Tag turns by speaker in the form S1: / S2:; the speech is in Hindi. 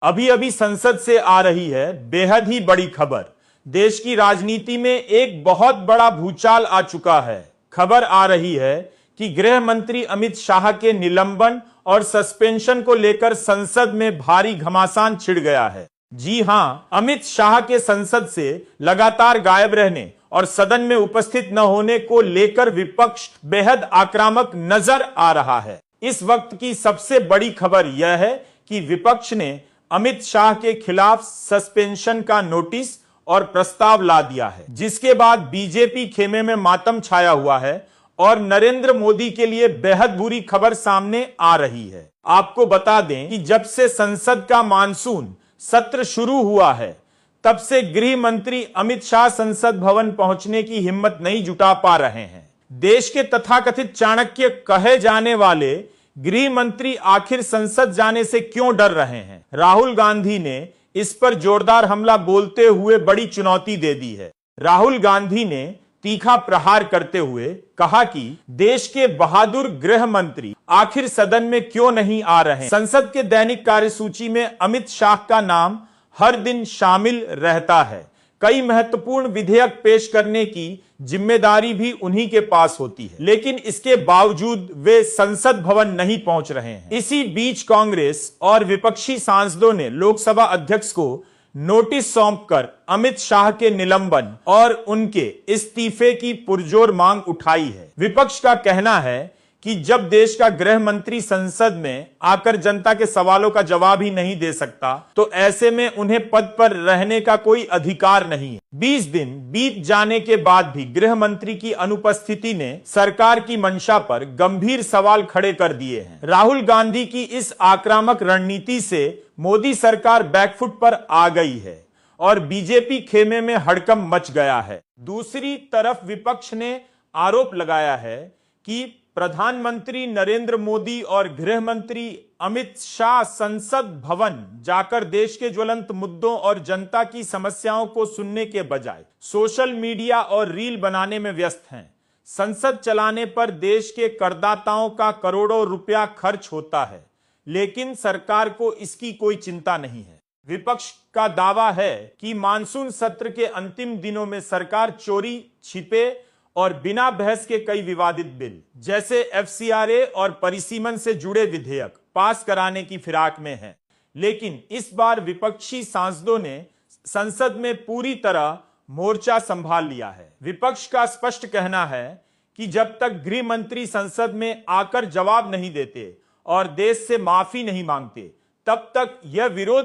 S1: अभी अभी संसद से आ रही है बेहद ही बड़ी खबर। देश की राजनीति में एक बहुत बड़ा भूचाल आ चुका है। खबर आ रही है कि गृह मंत्री अमित शाह के निलंबन और सस्पेंशन को लेकर संसद में भारी घमासान छिड़ गया है। जी हां, अमित शाह के संसद से लगातार गायब रहने और सदन में उपस्थित न होने को लेकर विपक्ष बेहद आक्रामक नजर आ रहा है। इस वक्त की सबसे बड़ी खबर यह है कि विपक्ष ने अमित शाह के खिलाफ सस्पेंशन का नोटिस और प्रस्ताव ला दिया है, जिसके बाद बीजेपी खेमे में मातम छाया हुआ है और नरेंद्र मोदी के लिए बेहद बुरी खबर सामने आ रही है। आपको बता दें कि जब से संसद का मानसून सत्र शुरू हुआ है, तब से गृह मंत्री अमित शाह संसद भवन पहुंचने की हिम्मत नहीं जुटा पा रहे हैं। देश के तथाकथित चाणक्य कहे जाने वाले गृह मंत्री आखिर संसद जाने से क्यों डर रहे हैं? राहुल गांधी ने इस पर जोरदार हमला बोलते हुए बड़ी चुनौती दे दी है। राहुल गांधी ने तीखा प्रहार करते हुए कहा कि देश के बहादुर गृह मंत्री आखिर सदन में क्यों नहीं आ रहे? संसद के दैनिक कार्यसूची में अमित शाह का नाम हर दिन शामिल रहता है। कई महत्वपूर्ण विधेयक पेश करने की जिम्मेदारी भी उन्हीं के पास होती है, लेकिन इसके बावजूद वे संसद भवन नहीं पहुंच रहे हैं। इसी बीच कांग्रेस और विपक्षी सांसदों ने लोकसभा अध्यक्ष को नोटिस सौंपकर अमित शाह के निलंबन और उनके इस्तीफे की पुरजोर मांग उठाई है। विपक्ष का कहना है कि जब देश का गृह मंत्री संसद में आकर जनता के सवालों का जवाब ही नहीं दे सकता, तो ऐसे में उन्हें पद पर रहने का कोई अधिकार नहीं है। 20 दिन बीत जाने के बाद भी गृह मंत्री की अनुपस्थिति ने सरकार की मंशा पर गंभीर सवाल खड़े कर दिए हैं। राहुल गांधी की इस आक्रामक रणनीति से मोदी सरकार बैकफुट पर आ गई है और बीजेपी खेमे में हड़कंप मच गया है। दूसरी तरफ विपक्ष ने आरोप लगाया है कि प्रधानमंत्री नरेंद्र मोदी और गृह मंत्री अमित शाह संसद भवन जाकर देश के ज्वलंत मुद्दों और जनता की समस्याओं को सुनने के बजाय सोशल मीडिया और रील बनाने में व्यस्त हैं। संसद चलाने पर देश के करदाताओं का करोड़ों रुपया खर्च होता है, लेकिन सरकार को इसकी कोई चिंता नहीं है। विपक्ष का दावा है कि मानसून सत्र के अंतिम दिनों में सरकार चोरी छिपे और बिना बहस के कई विवादित बिल जैसे एफसीआरए और परिसीमन से जुड़े विधेयक पास कराने की फिराक में है। लेकिन इस बार विपक्षी सांसदों ने संसद में पूरी तरह मोर्चा संभाल लिया है। विपक्ष का स्पष्ट कहना है कि जब तक गृह मंत्री संसद में आकर जवाब नहीं देते और देश से माफी नहीं मांगते, तब तक यह विरोध